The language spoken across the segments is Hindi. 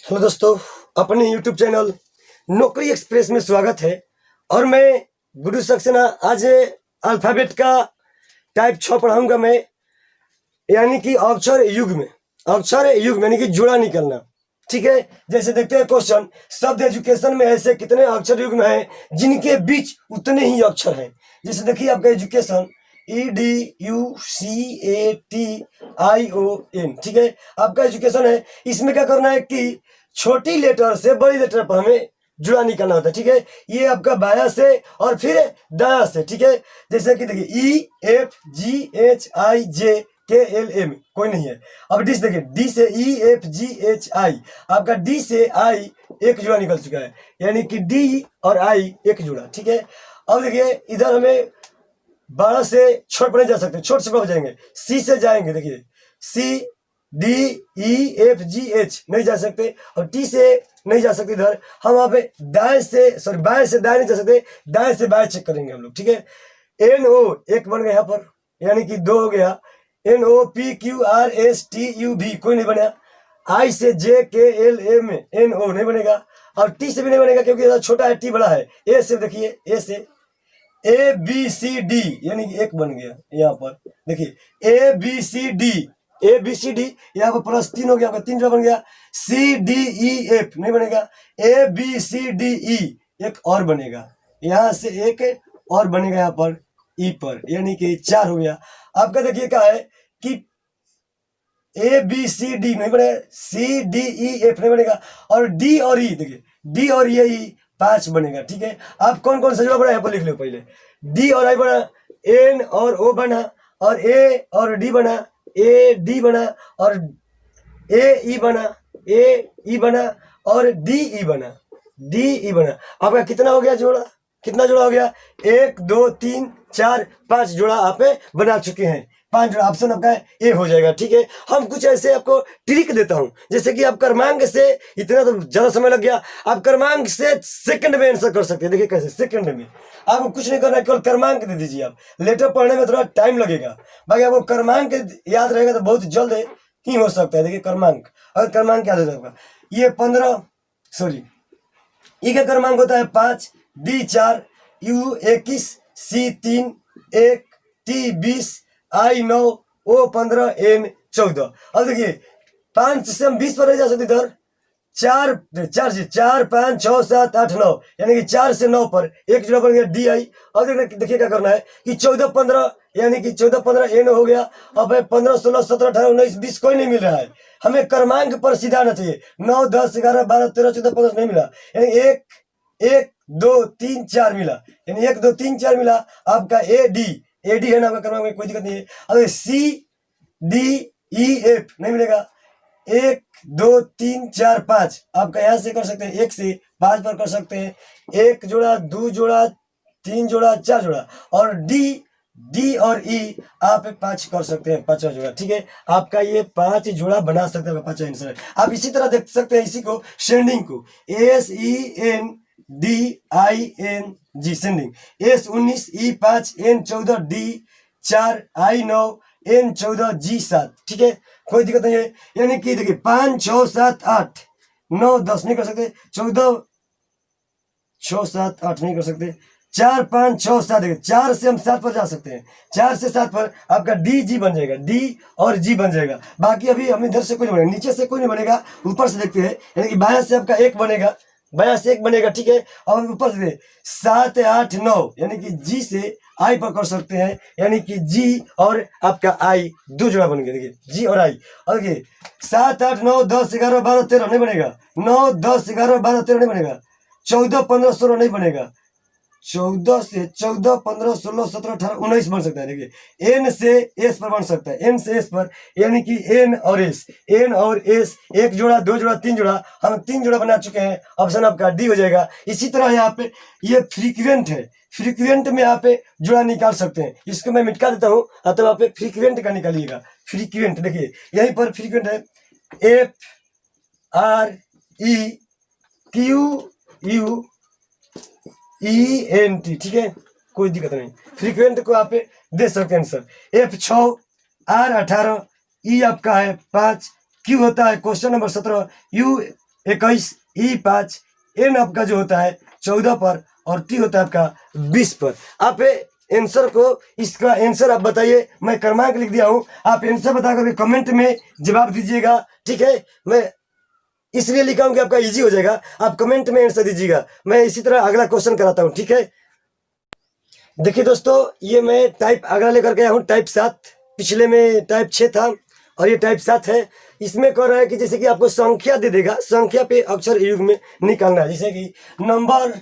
हेलो दोस्तों, अपने यूट्यूब चैनल नौकरी एक्सप्रेस में स्वागत है। और मैं गुरु सक्सेना आज अल्फ़ाबेट का टाइप 6 पढ़ाऊंगा मैं, यानी कि अक्षर युग यानी कि जुड़ा निकलना। ठीक है, जैसे देखते हैं क्वेश्चन, शब्द एजुकेशन में ऐसे कितने अक्षर युग्म हैं जिनके बीच उतने ही अक्षर हैं। जैसे देखिए आपका एजुकेशन EDUCATION, ठीक है, आपका एजुकेशन है। इसमें क्या करना है कि छोटी लेटर से बड़ी लेटर पर हमें जुड़ा निकालना होता है। ठीक है, ये आपका बाया से और फिर दाया से। ठीक है, जैसे कि देखिए EFGHIJKLM कोई नहीं है। अब डी से देखिए, डी से EFGHI, आपका डी से आई एक जुड़ा निकल चुका है, यानी कि डी और आई एक जुड़ा। ठीक है, अब देखिए इधर हमें 12 से छोट पर नहीं जा सकते, छोट से बड़ा हो जाएंगे। सी से जाएंगे, देखिए CDEFGH नहीं जा सकते, और टी से नहीं जा सकते। इधर हम वहां पे बाएं से दाएं नहीं जा सकते, दाएं से बाएं चेक करेंगे हम लोग। ठीक है, NO एक बन गया यहाँ पर, यानी कि 2 हो गया। NOPQRSTUV कोई नहीं बना। I से JKLMNO नहीं बनेगा, और टी से भी नहीं बनेगा क्योंकि छोटा है, टी बड़ा है। ए से देखिए, ए से ABCD यानी कि एक बन गया यहाँ पर। देखिए ABCD यहाँ पर +3 हो गया, आपका 3 जो बन गया। CDEF नहीं बनेगा, ABCDE एक और बनेगा, यहाँ से एक और बनेगा यहाँ पर ई पर, यानी कि 4 हो गया। आपका देखिए क्या है कि ABCD नहीं बनेगा, CDEF नहीं बनेगा, और डी और ई, देखिए डी और ई 5 बनेगा। ठीक है, आप कौन कौन सा जुड़ा बना यहाँ पर लिख लो पहले। डी और आई बना, एन और ओ बना, और ए और डी बना, ए डी बना, और ए ई बना, और डी ई बना। आपका कितना हो गया जोड़ा, कितना जोड़ा हो गया? 1 2 3 4 5 जोड़ा आप बना चुके हैं। 5 जोड़ा ऑप्शन आपका ए हो जाएगा। ठीक है, हम कुछ ऐसे आपको ट्रिक देता हूं, जैसे कि आप क्रमांक से, इतना तो ज्यादा समय लग गया, आप क्रमांक से सेकंड में आंसर कर सकते हैं। देखिए कैसे, सेकंड में आपको कुछ नहीं करना है, केवल क्रमांक दे दीजिए। आप लेटर पढ़ने में थोड़ा टाइम लगेगा, बाकी आपको क्रमांक याद रहेगा तो बहुत जल्द ही हो सकता है। देखिए क्रमांक, अगर क्रमांक याद होगा, ये 15 सॉरी ई का क्रमांक होता है 5, D 4, U 21, C 3, 1, T 20, I 9, O 15, N 14। अब देखिए 5 से हम 20 पर नहीं जा सकते, इधर 4 5 6 7 8 9, यानी कि 4 से 9 पर एक जुड़ा बन गया डी आई। अब देखिए क्या करना है कि 14 15, यानी कि 14 15 एन हो गया। अब 15 16 17 18 19 20 कोई नहीं मिल रहा है, हमें क्रमांक पर सीधा आना चाहिए। 9 10 11 12 13 14 15 नहीं मिला, यानी 1 1 2 3 4 मिला, यानी 1 2 3 4 मिला। आपका एडी है ना आपका क्रमांक में, कोई दिक्कत नहीं है। अगर CDEF नहीं मिलेगा, 1 2 3 4 5 आपका यहाँ से कर सकते हैं, 1 से 5 पर कर सकते हैं। 1 जोड़ा 2 जोड़ा 3 जोड़ा 4 जोड़ा, और डी और ई आप 5 कर सकते हैं, 5वां जोड़ा। ठीक है, आपका ये 5 जोड़ा बना सकते हैं, 5वां आंसर है। आप इसी तरह देख सकते हैं, इसी को सेंडिंग को SENDING sending, S 19 E 5 N 14 D 4 I 9 N 14 G 7। ठीक है, कोई दिक्कत नहीं है। यानी कि देखिए 5 6 7 8 9 10 नहीं कर सकते, 14 6 7 8 नहीं कर सकते, 4 5 6 7, देखिए 4 से हम 7 पर जा सकते हैं। 4 से 7 पर आपका डी जी बन जाएगा, डी और जी बन जाएगा। बाकी अभी हम इधर से कोई नहीं बनेगा, नीचे से कोई नहीं बनेगा, ऊपर से देखते हैं, यानी कि बायां से आपका 1 बनेगा, बायां से 1 बनेगा। ठीक है, और ऊपर से 7 8 9, यानी कि जी से आई पर कर सकते हैं, यानी कि जी और आपका आई 2 जोड़ा बन गया। देखिए जी और आई, और देखिए 7 8 9 10 11 12 13 नहीं बनेगा, 9 10 11 12 13 नहीं बनेगा, 14 15 16 नहीं बनेगा, 14 से 14 15 16 17 18 19 बन सकता है। देखिए एन से एस पर बन सकता है, एन से एस पर, यानी कि एन और एस, एक जोड़ा 2 जोड़ा 3 जोड़ा, हम 3 जोड़ा बना चुके हैं। ऑप्शन आपका डी हो जाएगा। इसी तरह यहाँ पे ये फ्रीक्वेंट है, फ्रीक्वेंट में यहाँ पे जोड़ा निकाल सकते हैं। इसको मैं मिटा देता हूँ, तो आप फ्रीक्वेंट का निकालिएगा। फ्रीक्वेंट देखिए यहीं पर फ्रीक्वेंट है, FREQUENT। ठीक है, कोई दिक्कत नहीं, फ्रीक्वेंट को आप दे सकते हैं आंसर। F 6 R 18 E आपका है 5, Q होता है क्वेश्चन नंबर 17, U 21, ई 5, एन आपका जो होता है 14 पर और टी होता है आपका 20 पर। आप आंसर को, इसका आंसर आप बताइए, मैं क्रमांक लिख दिया हूं, आप आंसर बता करके कमेंट में जवाब दीजिएगा, ठीक है। मैं इसलिए लिखा हूं कि आपका इजी हो जाएगा, आप कमेंट में आंसर दीजिएगा। मैं इसी तरह अगला क्वेश्चन कराता हूं, ठीक है। देखिए दोस्तों, ये मैं टाइप अगला लेकर के आया हूँ, टाइप 7। पिछले में टाइप 6 था और ये टाइप 7 है। इसमें कह रहा है कि जैसे कि आपको संख्या दे देगा, संख्या पे अक्षर युग्म में निकालना है, जैसे कि नंबर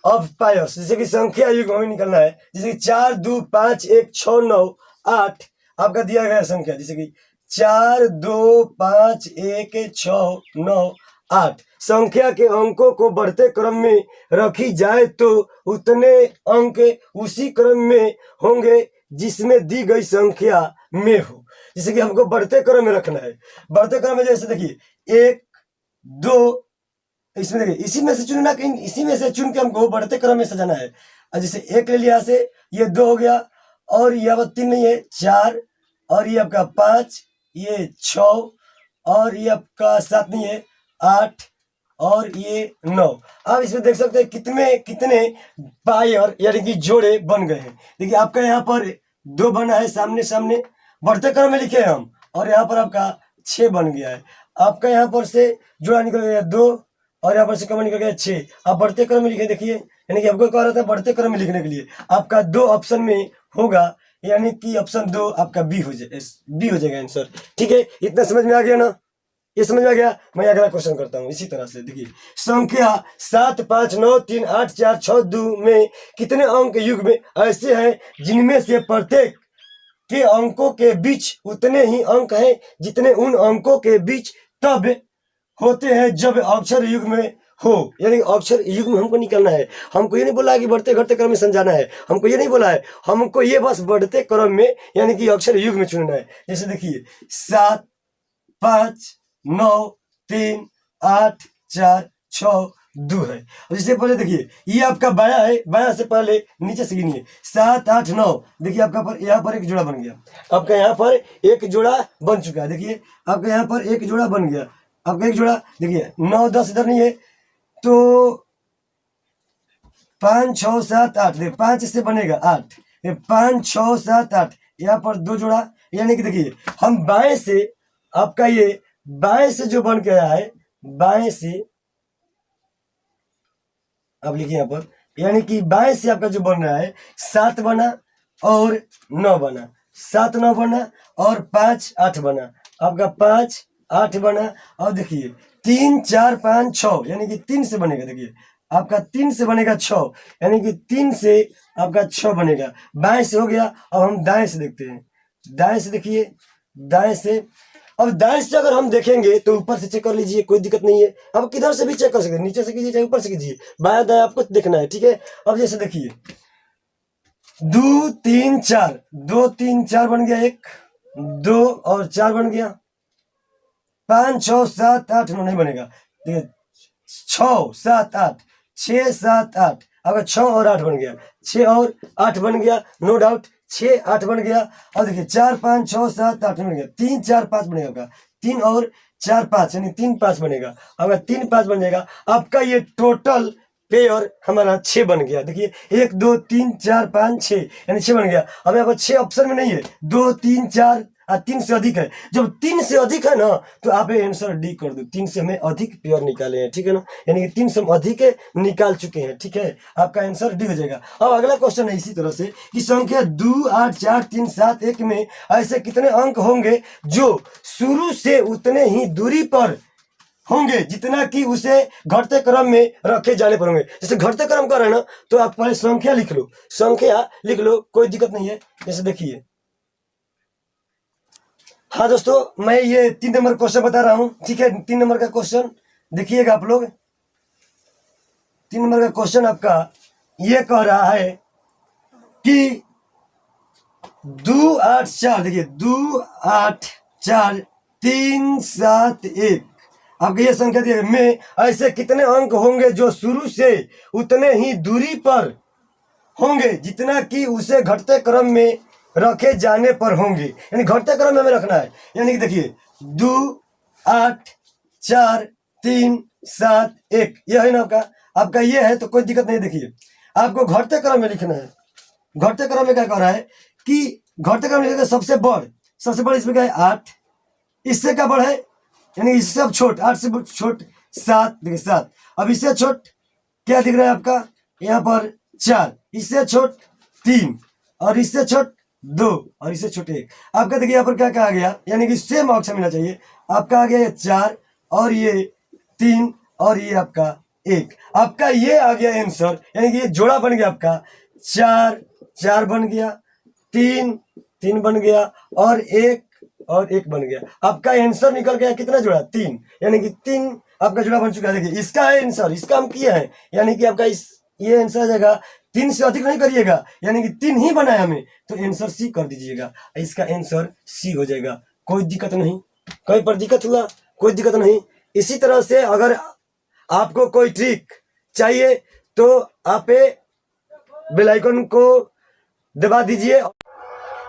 ऑफ पायर्स, जैसे कि संख्या युग्म में निकालना है, जैसे कि 4, 2, 5, 1, 6, 9, 8 आपका दिया गया संख्या, जैसे कि 4, 2, 5, 1, 6, 9, 8। संख्या के अंकों को बढ़ते क्रम में रखी जाए तो उतने अंक उसी क्रम में होंगे जिसमें दी गई संख्या में हो। जैसे कि हमको बढ़ते क्रम में रखना है, बढ़ते क्रम में जैसे देखिए 1, 2, इसमें देखिए इसी में से चुनना, कहीं इसी में से चुन के हमको बढ़ते क्रम में सजाना है। जैसे 1 ले लिया से, ये 2 हो गया, और ये अब 3 नहीं है 4, और ये आपका 5, ये 6, और ये आपका 7 नहीं है 8, और ये 9। आप इसमें देख सकते हैं कितने कितने पायर यानी कि जोड़े बन गए हैं। देखिए आपका यहाँ पर 2 बना है सामने सामने, बढ़ते क्रम में लिखे हैं हम, और यहाँ पर आपका 6 बन गया है। आपका यहाँ पर से जोड़ा निकल गया 2, और यहाँ पर से कम निकल गया 6। आप बढ़ते क्रम में लिखे, देखिए, यानी कि आपको कह रहा था बढ़ते क्रम में लिखने के लिए आपका 2 ऑप्शन में होगा, यानी कि ऑप्शन 2 आपका बी हो जाएगा आंसर, ठीक है। इतना समझ में आ गया ना, ये समझ में आ गया। मैं अगला क्वेश्चन करता हूँ इसी तरह से। देखिए संख्या 7, 5, 9, 3, 8, 4, 6, 2 में कितने अंक युग्म में ऐसे हैं जिनमें से प्रत्येक के अंकों के बीच उतने ही अंक हैं जितने उन अंकों के बीच तब होते हैं जब अक्षर युग्म में हो। यानी अक्षर युग्म हमको निकालना है, हमको ये नहीं बोला कि बढ़ते घटते क्रम में समझाना है, हमको ये नहीं बोला है, हमको ये बस बढ़ते क्रम में यानी कि अक्षर युग्म में चुनना है। जैसे देखिए 7, 5, 9, 3, 8, 4, 6, 2 है। और इससे पहले देखिए ये आपका बाया है, बाया से पहले नीचे से गिनिए 7, 8, 9। देखिए आपका पर यहाँ पर एक जोड़ा बन गया, आपका यहाँ पर एक जोड़ा बन चुका है। देखिए आपका यहाँ पर एक जोड़ा बन गया, आपका एक जोड़ा। देखिए 9, 10 इधर नहीं है, तो 5, 6, 7, 8, देखिए 5 से बनेगा 8, 5, 6, 7, 8, यहाँ पर 2 जोड़ा। यानी कि देखिए हम बाएं से, आपका ये बाएं से जो बन के आया है, बाएं से आप लिखिए यहाँ पर, यानी कि बाएं से आपका जो बन रहा है 7 बना और 9 बना, 7, 9 बना और 5, 8 बना, आपका 5, 8 बना। और देखिए 3, 4, 5, 6, यानी कि 3 से बनेगा। देखिए आपका 3 से बनेगा 6, यानी कि 3 से आपका 6 बनेगा। बाएं से हो गया। अब हम दाएं से देखते हैं, दाएं से देखिए, दाएं से। अब दाएं से अगर हम देखेंगे तो ऊपर से चेक कर लीजिए, कोई दिक्कत नहीं है। अब किधर से भी चेक कर सकते हैं, नीचे से कीजिए चाहे ऊपर से कीजिए, बाया दाया आपको देखना है, ठीक है। अब जैसे देखिए 2, 3, 4, 2, 3, 4 बन गया, 1, 2 और 4 बन गया, 5, 6, 7, 8, 9 नहीं बनेगा। देखिए 6, 7, 8, 6, 7, 8, अगर 6 और 8 बन गया, 6 और 8 बन गया, नो डाउट 6, 8 बन गया। और देखिए 4, 5, 6, 7, 8 बन गया, 3, 4, 5 बनेगा आपका, 3 और 4, 5, यानी 3, 5 बनेगा। अगर 3, 5 बन जाएगा आपका, ये टोटल पेयर हमारा 6 बन गया। देखिए 1, 2, 3, 4, 5, 6, यानी 6 बन गया। अब यहाँ पर 6 ऑप्शन में नहीं है, 2, 3, 4 3 से अधिक है। जब 3 से अधिक है ना तो आप आंसर डी कर दो, 3 से हमें अधिक पेयर निकाले हैं, ठीक है ना, यानी कि 3 से हम अधिक निकाल चुके हैं, ठीक है। आपका आंसर डी हो जाएगा। अब अगला क्वेश्चन है इसी तरह से कि संख्या 2, 8, 4, 3, 7, 1 में ऐसे कितने अंक होंगे जो शुरू से उतने ही दूरी पर होंगे जितना कि उसे घटते क्रम में रखे जाने पर होंगे। जैसे घटते क्रम कर रहे हैं ना, तो आप पहले संख्या लिख लो, संख्या लिख लो, कोई दिक्कत नहीं है। जैसे देखिए, हाँ दोस्तों, मैं ये 3 नंबर क्वेश्चन बता रहा हूं, ठीक है। 3 नंबर का क्वेश्चन देखिएगा आप लोग। 3 नंबर का क्वेश्चन आपका ये कह रहा है कि 2, 8, 4, देखिए 2, 8, 4, 3, 7, 1 आपको ये संख्या दी में ऐसे कितने अंक होंगे जो शुरू से उतने ही दूरी पर होंगे जितना कि उसे घटते क्रम में रखे जाने पर होंगे। यानी घटते क्रम में हमें रखना है। यानी कि देखिए 2, 8, 4, 3 7 1, ये है ना आपका ये है, तो कोई दिक्कत नहीं। देखिए आपको घटते क्रम में लिखना है। घटते क्रम में क्या कर रहा है कि घटते क्रम में लिखा सबसे बड़ इसमें क्या है 8, इससे क्या बड़ है यानी इससे अब छोट, 8 से छोट 7, देखिए 7। अब इससे छोट क्या दिख रहा है आपका यहाँ पर 4, इससे छोट 3, और इससे छोट 2, और इससे छोटे 1। आपका देखिए यहाँ पर क्या क्या आ गया, यानी कि सेम ऑप्शन मिलना चाहिए। आपका आ गया ये 4 और ये 3 और ये आपका 1। आपका ये आ गया आंसर, यानी कि ये जोड़ा बन गया आपका 4 4 बन गया, 3 3 बन गया, और 1 बन गया। आपका आंसर निकल गया कितना जोड़ा 3, यानी कि 3 आपका जोड़ा बन चुका है। देखिए इसका है आंसर, इसका हम किए हैं, यानी कि आपका ये आंसर आ जाएगा। 3 से अधिक नहीं करिएगा, यानी कि 3 ही बनाए हमें, तो आंसर सी कर दीजिएगा। इसका आंसर सी हो जाएगा। कोई दिक्कत नहीं, कहीं पर दिक्कत हुआ कोई दिक्कत नहीं। इसी तरह से अगर आपको कोई ट्रिक चाहिए तो आप बेल आइकन को दबा दीजिए।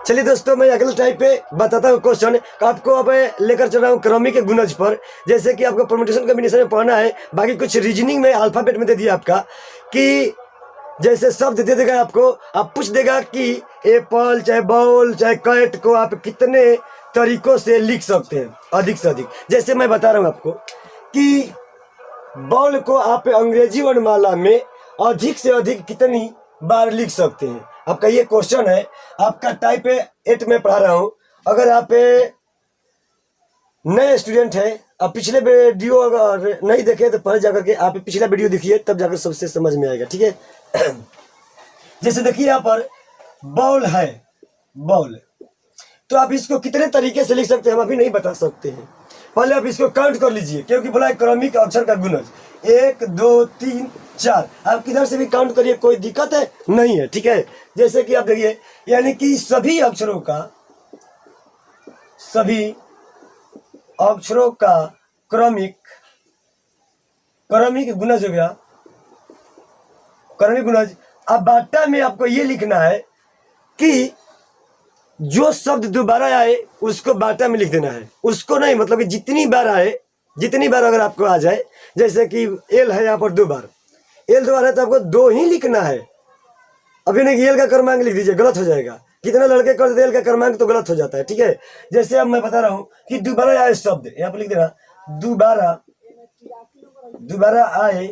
चलिए दोस्तों, मैं अगले टाइप पे बताता हूँ क्वेश्चन। आपको अब लेकर चल रहा हूँ क्रमिक गुणज पर। जैसे कि आपको परम्यूटेशन कॉम्बिनेशन में पढ़ना है, बाकी कुछ रीजनिंग में अल्फाबेट में दे दिया आपका कि जैसे शब्द दे देगा आपको, आप पूछ देगा कि एप्पल चाहे बॉल चाहे कैट को आप कितने तरीकों से लिख सकते हैं अधिक से अधिक। जैसे मैं बता रहा हूँ आपको कि बॉल को आप अंग्रेजी वर्णमाला में अधिक से अधिक कितनी बार लिख सकते हैं। आपका ये क्वेश्चन है, आपका टाइप 8 में पढ़ा रहा हूँ। अगर आप नए स्टूडेंट हैं, आप पिछले वीडियो अगर नहीं देखे तो पहले जाकर के आप पिछला वीडियो देखिए, तब जाकर सबसे समझ में आएगा, ठीक है। जैसे देखिए यहाँ पर बॉल है, बॉल, तो आप इसको कितने तरीके से लिख सकते हैं हम अभी नहीं बता सकते हैं। पहले आप इसको काउंट कर लीजिए, क्योंकि बोला है क्रमिक अक्षर का गुणज 1 2 3 4। आप किधर से भी काउंट करिए, कोई दिक्कत है नहीं है, ठीक है। जैसे कि आप देखिए, यानी कि सभी अक्षरों का क्रमिक गुणज हो गया, क्रमिक गुणज। अब बाटा में आपको ये लिखना है कि जो शब्द दोबारा आए उसको बाटा में लिख देना है, उसको नहीं, मतलब कि जितनी बार आए, जितनी बार अगर आपको आ जाए, जैसे कि एल है यहाँ पर 2 बार, एल 2 बार है तो आपको 2 ही लिखना है। अभी नहीं एल का क्रमांक लिख दीजिए, गलत हो जाएगा। कितने लड़के कर देते एल का क्रमांक तो गलत हो जाता है, ठीक है। जैसे अब मैं बता रहा हूँ कि दोबारा आए शब्द, यहाँ पर लिख देना दोबारा आए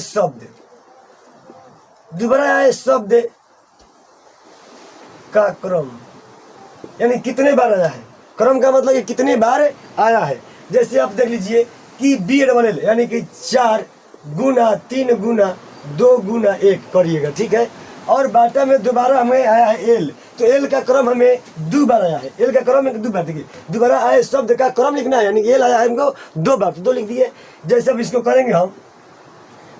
शब्द, दोबारा आए शब्द का क्रम, यानी कितने बार आया है। क्रम का मतलब कि कितने बार आया है। जैसे आप देख लीजिए कि BALL यानी कि 4 गुना 3 गुना 2 गुना 1 करिएगा, ठीक है। और बाटा में दोबारा हमें आया है एल, तो एल का क्रम हमें 2 बार आया है। एल का क्रम में 2 बार, देखिए दोबारा आए शब्द का क्रम लिखना है, यानी एल आया है हमको 2 बार, तो 2 लिख दिए। जैसे अब इसको करेंगे हम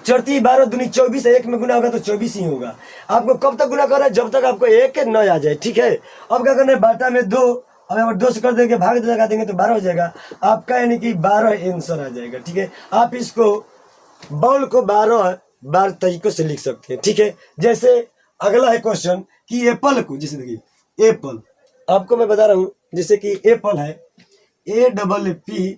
4 3 12 दूनी 24 है, 1 में गुना होगा तो 24 ही होगा। आपको कब तक गुना करना है, जब तक आपको 1 न आ जाए, ठीक है। अब क्या करना है, बाटा में 2, अब अगर 2 से कर देंगे, भाग लगा देंगे तो 12 हो जाएगा आपका, यानी कि 12 आंसर आ जाएगा, ठीक है। आप इसको बॉल को 12 बार तरीकों से लिख सकते हैं, ठीक है। जैसे अगला है क्वेश्चन कि एप्पल को, जैसे देखिए एप्पल, आपको मैं बता रहा हूँ, जैसे कि एप्पल है APPLE,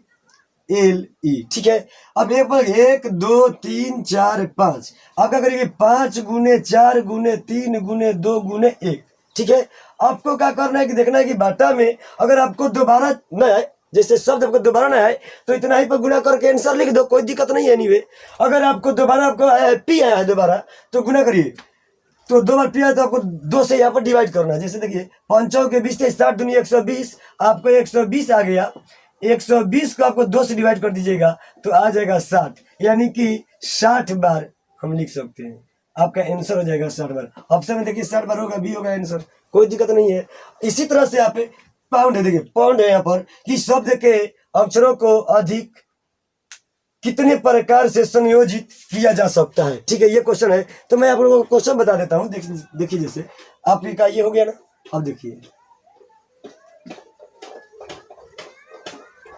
ठीक है। अब एप्पल 1 2 3 4 5, आप क्या करेंगे 5 गुने 4 गुने 3 गुने 2 गुने 1, ठीक है। आपको क्या करना है कि देखना है कि बाटा में अगर आपको दोबारा न आए, जैसे शब्द आपको दोबारा ना आए तो इतना ही पर गुना करके आंसर लिख दो, कोई दिक्कत नहीं है। एनीवे अगर आपको दोबारा आपको आया पी आया है दोबारा, तो गुना करिए, तो 2 बार पी आया तो आपको 2 से यहाँ पर डिवाइड करना है। जैसे देखिए 5 के 20 से 60 दूनी 120, आपको 120 आ गया। 120 को आपको 2 से डिवाइड कर दीजिएगा तो आ जाएगा 60, यानी कि 60 बार हम लिख सकते हैं। आपका आंसर हो जाएगा 60 बार। ऑप्शन में देखिए 60 बार होगा, बी होगा आंसर, कोई दिक्कत नहीं है। इसी तरह से आप पाउंड है, देखिए पाउंड है यहाँ पर कि शब्द के अक्षरों को अधिक कितने प्रकार से संयोजित किया जा सकता है, ठीक है। ये क्वेश्चन है, तो मैं आप लोगों को क्वेश्चन बता देता हूँ। देखिए जैसे आपका ये हो गया ना, अब देखिए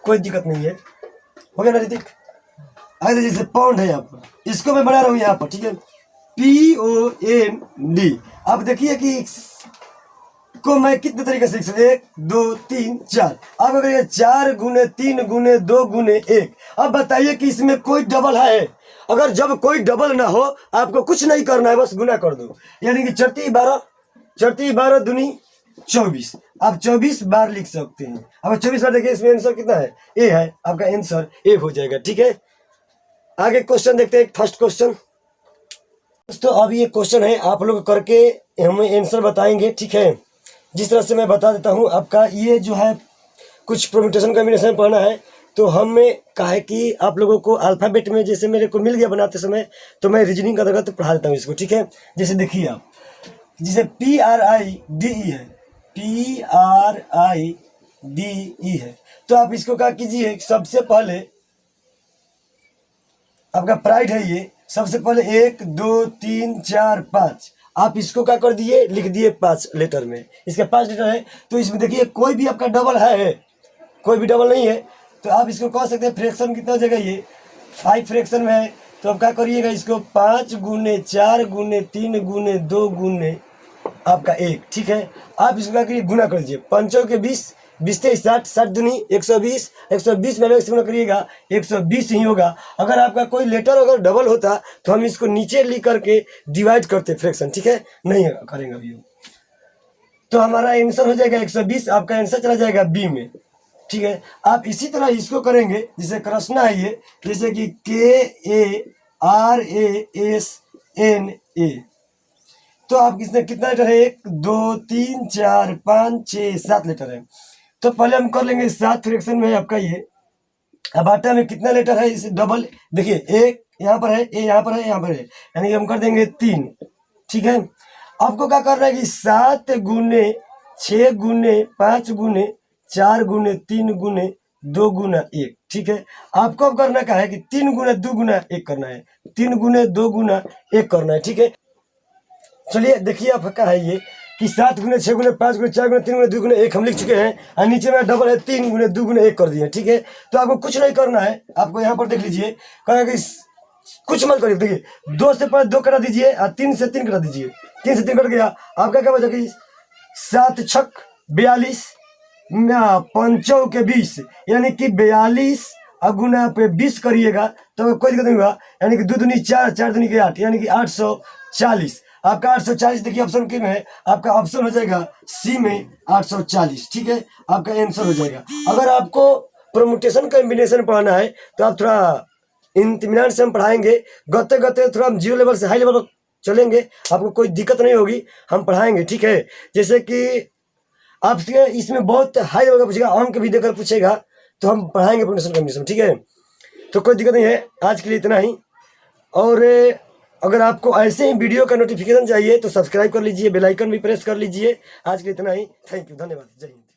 कोई दिक्कत नहीं है, हो गया ना ऋतिक। आगे जैसे पाउंड है यहाँ पर, इसको मैं बना रहा हूँ यहाँ पर, ठीक है, POND। आप देखिए कि को मैं कितने तरीके से लिख सकता हूँ? 1 2 3 4। अब अगर ये 4 गुने 3 गुने 2 गुने 1, अब बताइए कि इसमें कोई डबल है? अगर जब कोई डबल ना हो आपको कुछ नहीं करना है, बस गुना कर दो। यानी कि 4 12 दूनी 24, आप 24 बार लिख सकते हैं। अब 24 बार देखिए, इसमें आंसर कितना है? ए है, आपका आंसर ए हो जाएगा। ठीक है, आगे क्वेश्चन देखते हैं। फर्स्ट क्वेश्चन दोस्तों, अब ये क्वेश्चन है, आप लोग करके हमें आंसर बताएंगे। ठीक है, जिस तरह से मैं बता देता हूँ, आपका ये जो है कुछ परम्यूटेशन कॉम्बिनेशन पढ़ना है, तो हमें कहा है कि आप लोगों को अल्फ़ाबेट में जैसे मेरे को मिल गया बनाते समय, तो मैं रीजनिंग का तरह तो पढ़ा देता हूँ इसको। ठीक है, जैसे देखिए आप, जैसे PRIDE है, PRIDE है, तो आप इसको क्या कीजिए, सबसे पहले आपका प्राइड है ये, सबसे पहले 1 2 3 4 5, आप इसको क्या कर दिए, लिख दिए 5 लेटर में। इसके 5 लेटर है, तो इसमें देखिए कोई भी आपका डबल है, कोई भी डबल नहीं है, तो आप इसको कह सकते हैं फ्रैक्शन कितना हो जाएगा, ये 5 फ्रैक्शन में है। तो आप क्या करिएगा, इसको 5 गुने 4 गुने 3 गुने 2 गुने आपका 1। ठीक है, आप इसको क्या करिए, गुना कर दीजिए। 5 के 20, 20 से 60, 60 दूनी 120, 120 में इसको गुना करिएगा, 120 ही होगा। अगर आपका कोई लेटर अगर डबल होता तो हम इसको नीचे लिख करके डिवाइड करते फ्रैक्शन। ठीक है, नहीं करेंगे अभी, तो हमारा आंसर हो जाएगा 120, आपका आंसर चला जाएगा बी में। ठीक है, आप इसी तरह इसको करेंगे, जैसे कृष्णा है ये, जैसे कि KARASNA, तो आप इसमें कितना लेटर है, 1 2 3 4 5 6 7 लेटर है। तो पहले हम कर लेंगे 7 फ्रैक्शन में आपका ये। अब आटा में कितना लेटर है, इसे डबल देखिए, 1 यहाँ पर है, ए यहाँ पर है, यहाँ पर है, यानी कि हम कर देंगे 3। ठीक है, आपको क्या करना है कि 7 गुने 6 गुने 5 गुने 4 गुने 3 गुने 2 गुना 1। ठीक है, आपको अब करना क्या है कि 3 गुना 2 गुना 1 करना है, 3 गुने 2 गुना 1 करना है। ठीक है, चलिए देखिए आपका है ये कि 7 गुने 6 गुने 5 गुने 4 गुने 3 गुने 2 गुने 1 हम लिख चुके हैं, और नीचे में डबल है 3 गुने 2 गुने 1 कर दिए। ठीक है, तो आपको कुछ नहीं करना है, आपको यहाँ पर देख लीजिए, कहेगा कि कुछ मत करिए। देखिए 2 से 5 2 करा दीजिए, और 3 से 3 करा दीजिए, 3 से 3 कट गया, आपका क्या बचा कि 7 छक 42, 5 के 20, यानी कि 42 और गुना पे 20 करिएगा तो कोई दिक्कत नहीं होगा, यानी कि 2 दूनी 4 4 दूनी के 8, यानी कि 840। आपका 840 देखिए ऑप्शन के में है, आपका ऑप्शन हो जाएगा सी में 840। ठीक है, आपका आंसर हो जाएगा। अगर आपको परम्यूटेशन कॉम्बिनेशन पढ़ाना है तो आप थोड़ा इत्मीनान से हम पढ़ाएंगे, गते गते थोड़ा हम 0 लेवल से हाई लेवल चलेंगे, आपको कोई दिक्कत नहीं होगी, हम पढ़ाएंगे। ठीक है, जैसे कि आपसे इसमें बहुत हाई लेवल का पूछेगा, अंक भी देकर पूछेगा, तो हम पढ़ाएंगे परम्यूटेशन कॉम्बिनेशन। ठीक है, तो कोई दिक्कत नहीं है, आज के लिए इतना ही। और अगर आपको ऐसे ही वीडियो का नोटिफिकेशन चाहिए तो सब्सक्राइब कर लीजिए, बेल आइकन भी प्रेस कर लीजिए। आज के लिए इतना ही, थैंक यू, धन्यवाद, जय हिंद।